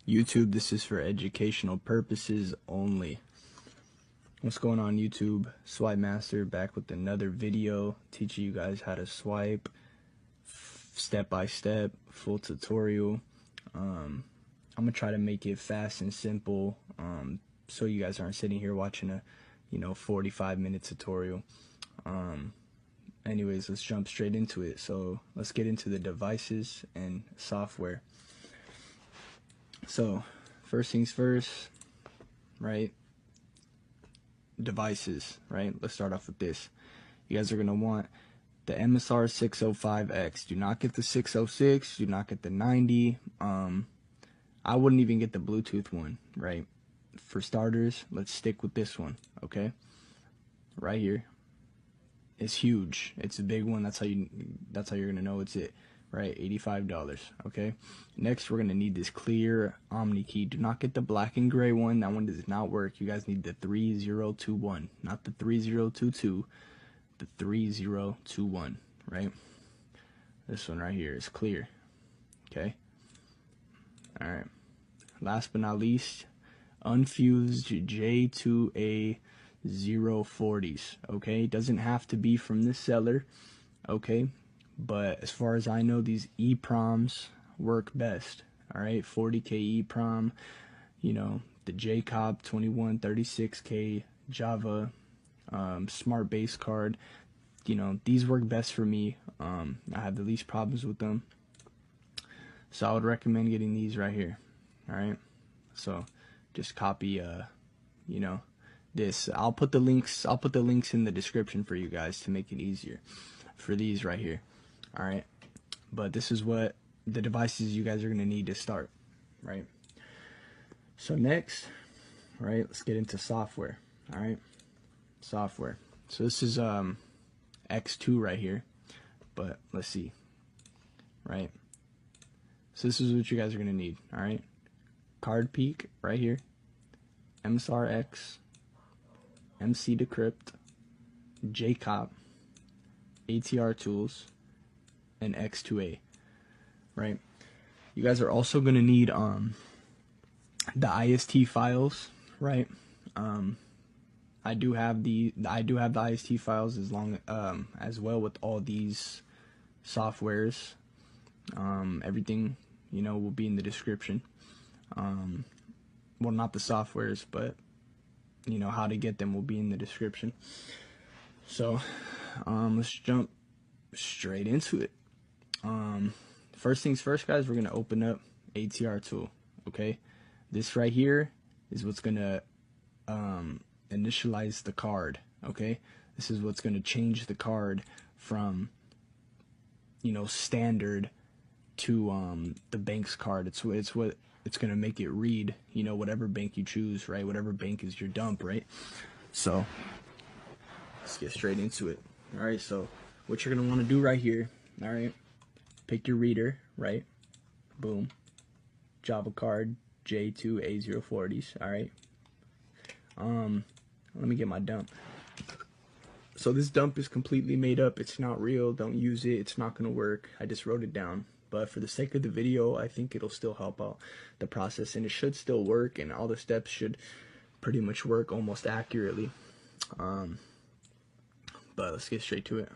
YouTube, this is for educational purposes only. What's going on, YouTube? Swipe Master back with another video teaching you guys how to swipe step by step, full tutorial. I'm gonna try to make it fast and simple, so you guys aren't sitting here watching a 45-minute tutorial. Anyways, let's jump straight into it. So let's get into the devices and software. So first things first, right? Devices, right? Let's start off with this. You guys are gonna want the MSRX 605X. Do not get the 606. Do not get the 90. I wouldn't even get the Bluetooth one, right? For starters, let's stick with this one, okay? Right here. It's huge. It's a big one. That's how you're gonna know it's it, right? $85. Okay. Next, we're gonna need this clear Omni key. Do not get the black and gray one. That one does not work. You guys need the 3021, not the 3022. The 3021, right? This one right here is clear. Okay. All right. Last but not least, unfused J2A 040s. Okay, doesn't have to be from the seller, okay, but as far as I know, these EPROMs work best. All right, 40K EPROM, the jcop 2136K Java smart base card, these work best for me. I have the least problems with them, so I would recommend getting these right here. All right, so just copy this. I'll put the links in the description for you guys to make it easier for these right here. All right, but this is what the devices you guys are going to need to start, right? So next, right, let's get into software. All right, software. So this is X2 right here, but let's see, right? So this is what you guys are going to need. All right, CARDPEEK right here, MSRX, MC Decrypt, jcop, ATR tools, and X2A, right? You guys are also going to need the IST files, right? I do have the IST files as well with all these softwares. Everything will be in the description. Well, not the softwares, but how to get them will be in the description. So let's jump straight into it. First things first, guys, we're gonna open up ATR tool. Okay, this right here is what's gonna initialize the card. Okay, this is what's gonna change the card from standard to the bank's card. It's what it's gonna make it read, whatever bank you choose, right? Whatever bank is your dump, right? So let's get straight into it. All right, so what you're gonna want to do right here, all right, pick your reader, right? Boom, Java card J2A040s. All right, let me get my dump. So this dump is completely made up. It's not real. Don't use it. It's not gonna work. I just wrote it down. But for the sake of the video, I think it'll still help out the process, and it should still work, and all the steps should pretty much work almost accurately. But let's get straight to it.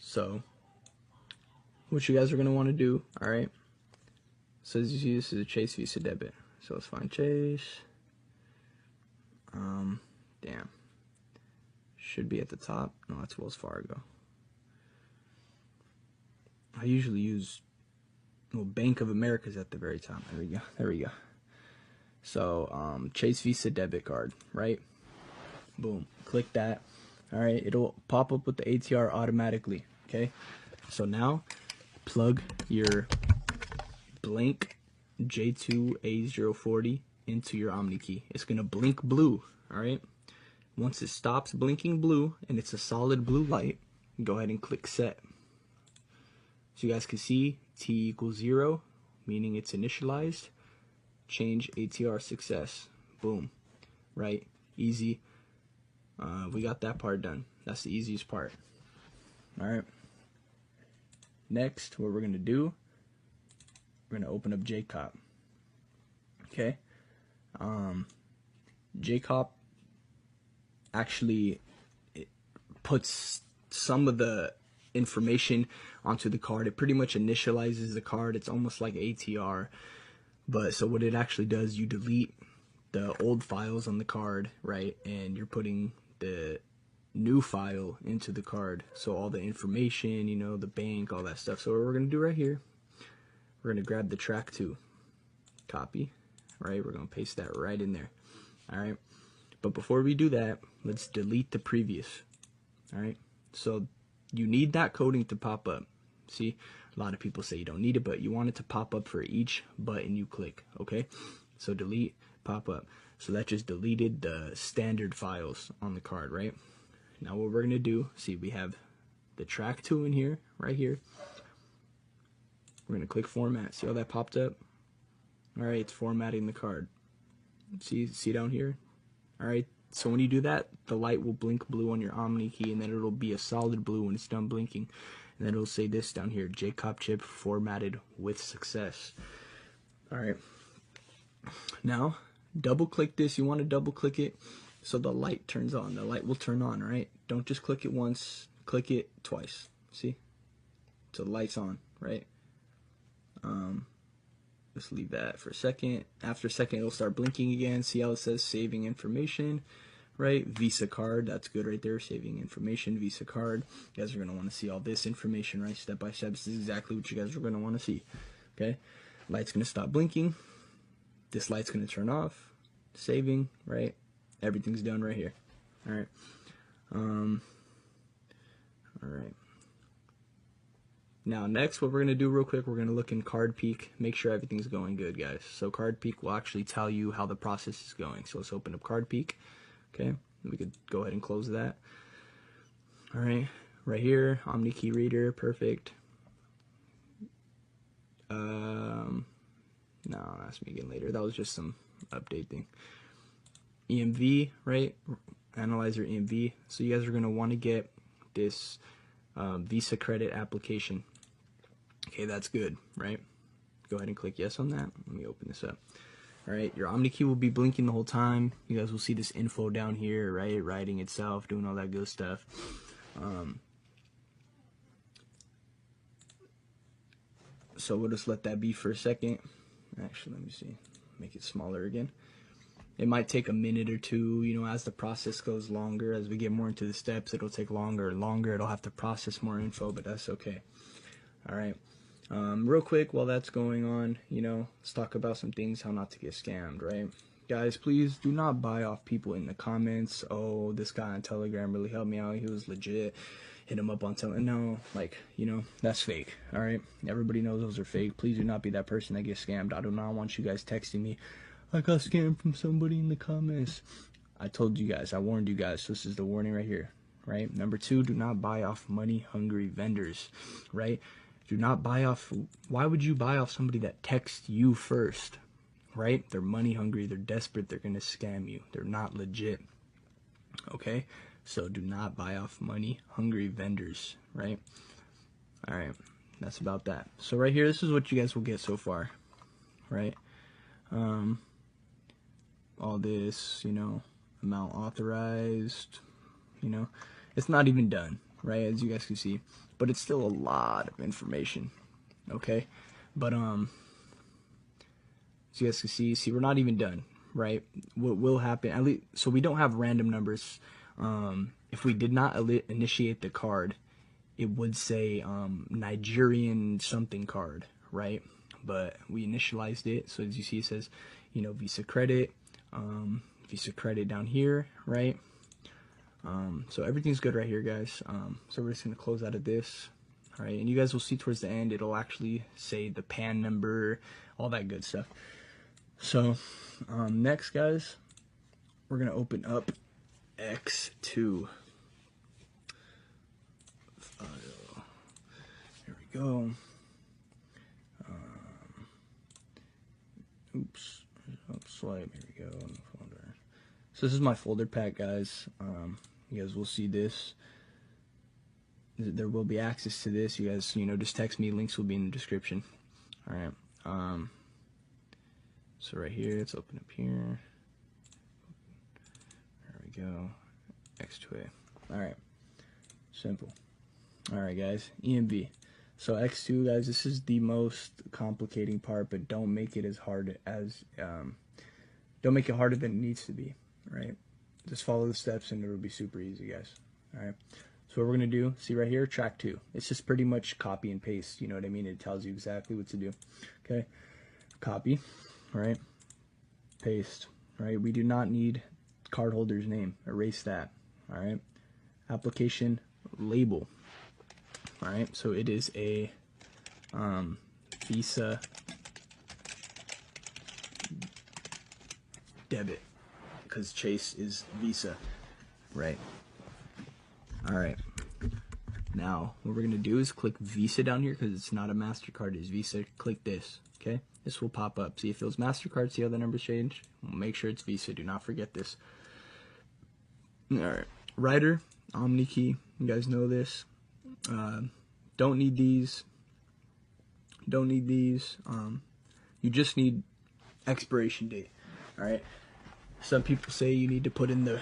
So what you guys are going to want to do, all right? So as you see, this is a Chase Visa debit. So let's find Chase. Damn. Should be at the top. No, that's Wells Fargo. I usually use, Bank of America's at the very top. There we go. So Chase Visa debit card, right? Boom, click that. All right, it'll pop up with the ATR automatically. Okay, so now plug your blank J2A040 into your Omni key. It's gonna blink blue. All right, once it stops blinking blue and it's a solid blue light, go ahead and click set. So you guys can see T equals 0, meaning it's initialized. Change ATR success. Boom. Right? Easy. We got that part done. That's the easiest part. Alright. Next, what we're going to do we're gonna open up jcop. Okay, jcop actually it puts some of the information onto the card. It pretty much initializes the card. It's almost like ATR, but so what it actually does, you delete the old files on the card, right, and you're putting the new file into the card, so all the information, you know, the bank, all that stuff. So what we're gonna do right here, we're gonna grab the track 2, copy, right, we're gonna paste that right in there. All right, but before we do that, let's delete the previous. All right, so you need that coding to pop up. See, a lot of people say you don't need it, but you want it to pop up for each button you click. Okay, so delete, pop up. So that just deleted the standard files on the card, right? Now what we're gonna do, see, we have the track 2 in here, right here. We're gonna click format. See how that popped up? All right, it's formatting the card. See down here? All right, so when you do that, the light will blink blue on your Omni key, and then it'll be a solid blue when it's done blinking. And then it'll say this down here, jcop chip formatted with success. All right, now double click this. You want to double click it so the light turns on. The light will turn on, right? Don't just click it once, click it twice. See? So the light's on, right? Just leave that for a second. After a second, it'll start blinking again. See how it says saving information, right? Visa card, that's good right there. Saving information, Visa card. You guys are gonna want to see all this information, right? Step by step. This is exactly what you guys are gonna want to see. Okay, light's gonna stop blinking. This light's gonna turn off. Saving, right? Everything's done right here. All right. All right. Now next, what we're going to do real quick, we're going to look in CARDPEEK, make sure everything's going good, guys. So CARDPEEK will actually tell you how the process is going. So let's open up CARDPEEK. Okay, we could go ahead and close that. All right, right here, Omni key reader, perfect. No, ask me again later. That was just some update thing. EMV, right? Analyzer EMV. So you guys are going to want to get this Visa credit application. Okay, that's good, right? Go ahead and click yes on that. Let me open this up. All right, your Omni key will be blinking the whole time. You guys will see this info down here, right? Writing itself, doing all that good stuff. So we'll just let that be for a second. Actually, let me see. Make it smaller again. It might take a minute or two, you know, as the process goes longer, as we get more into the steps, it'll take longer and longer. It'll have to process more info, but that's okay. All right. Real quick, while that's going on, you know, let's talk about some things, how not to get scammed, right? Guys, please do not buy off people in the comments. Oh, this guy on Telegram really helped me out. He was legit. Hit him up on Telegram. No, like, you know, that's fake, all right? Everybody knows those are fake. Please do not be that person that gets scammed. I do not want you guys texting me, I got scammed from somebody in the comments. I told you guys, I warned you guys. So this is the warning right here, right? Number 2, do not buy off money-hungry vendors, right? Do not buy off. Why would you buy off somebody that texts you first, right? They're money-hungry. They're desperate. They're going to scam you. They're not legit, okay? So do not buy off money-hungry vendors, right? All right, that's about that. So right here, this is what you guys will get so far, right? All this, you know, amount authorized, you know, it's not even done, right, as you guys can see, but it's still a lot of information, okay? But as you guys can see we're not even done, right? What will happen, at least, so we don't have random numbers. If we did not initiate the card, it would say Nigerian something card, right? But we initialized it, so as you see, it says, you know, Visa credit, down here, right? So everything's good right here, guys. So we're just gonna close out of this, all right? And you guys will see towards the end, it'll actually say the PAN number, all that good stuff. So next, guys, we're gonna open up X2. Here we go. Oops. Swipe. Here we go. Folder. So this is my folder pack, guys. You guys will see this. There will be access to this. You guys, you know, just text me. Links will be in the description. All right. So right here, let's open up here. There we go. X2A. All right. Simple. All right, guys. EMV. So X2, guys, this is the most complicating part, but don't make it as hard as, don't make it harder than it needs to be, right? Just follow the steps and it'll be super easy, guys. All right. So what we're going to do, see right here, track 2. It's just pretty much copy and paste, you know what I mean? It tells you exactly what to do. Okay. Copy, right? Paste, right? We do not need cardholder's name. Erase that, all right? Application label. All right, so it is a Visa debit because Chase is Visa, right? All right. Now, what we're going to do is click Visa down here because it's not a MasterCard, it's Visa. Click this, okay? This will pop up. See if it was MasterCard, see how the numbers change? Make sure it's Visa. Do not forget this. All right. Writer, OmniKey. You guys know this. Don't need these. Don't need these. You just need expiration date. All right. Some people say you need to put in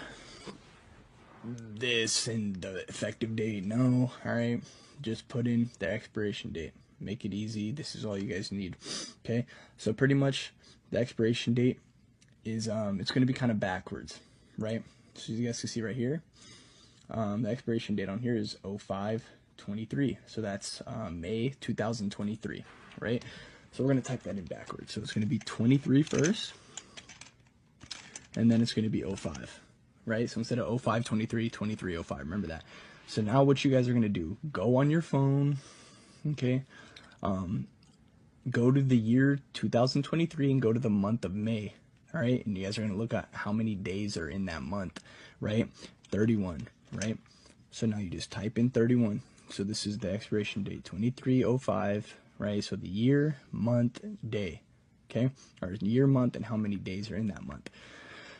this and the effective date. No. All right. Just put in the expiration date. Make it easy. This is all you guys need. Okay. So pretty much the expiration date is it's going to be kind of backwards, right? So you guys can see right here. The expiration date on here is 05/23, so that's May 2023, right? So we're going to type that in backwards. So it's going to be 23 first, and then it's going to be 05, right? So instead of 05/23, 23/05, remember that. So now what you guys are going to do, go on your phone, okay, go to the year 2023 and go to the month of May, all right? And you guys are going to look at how many days are in that month, right? 31. Right? So now you just type in 31. So this is the expiration date, 23/05, right? So the year, month, day, okay? Or year, month, and how many days are in that month.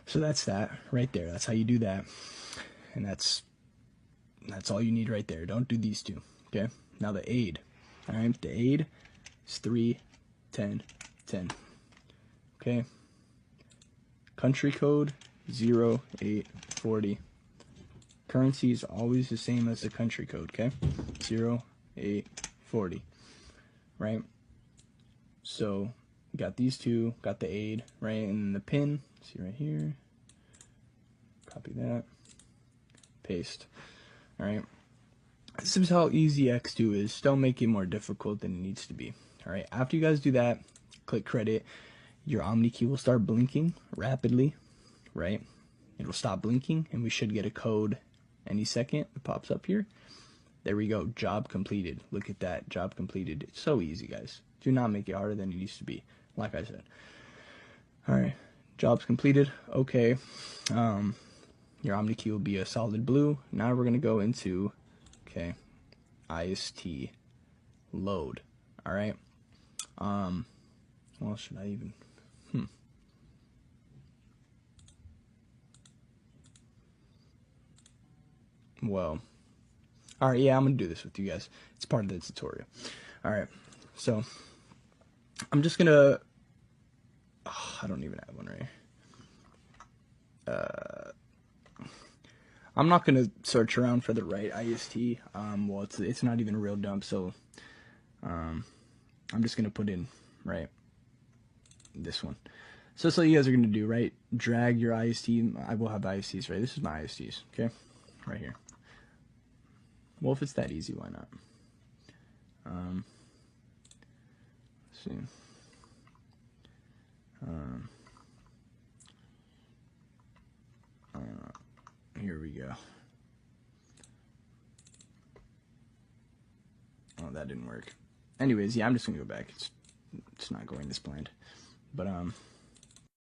So that's that right there. That's how you do that. And that's all you need right there. Don't do these two, okay? Now the aid, all right? The aid is 31010, okay? Country code 0840. Currency is always the same as the country code, okay? 0840, right? So, got these two, got the aid, right? And then the pin, see right here. Copy that. Paste. All right? This is how easy X2 is. Don't make it more difficult than it needs to be. All right? After you guys do that, click credit. Your OmniKey will start blinking rapidly, right? It'll stop blinking, and we should get a code any second. It pops up here. There we go. Job completed. Look at that. Job completed. It's so easy, guys. Do not make it harder than it used to be, like I said. All right. Job's completed. Okay. Your OmniKey will be a solid blue. Now we're going to go into, okay, IST load. All right. Well, should I even... Well, all right, yeah, I'm going to do this with you guys. It's part of the tutorial. All right, so I'm just going to, I don't even have one right here. I'm not going to search around for the right IST. Well, it's not even a real dump, so I'm just going to put in, right, this one. So that's what you guys are going to do, right? Drag your IST. I will have ISTs, right? This is my ISTs, okay? Right here. Well, if it's that easy, why not? Let's see. Here we go. Oh, that didn't work. Anyways, yeah, I'm just gonna go back. It's not going as planned. But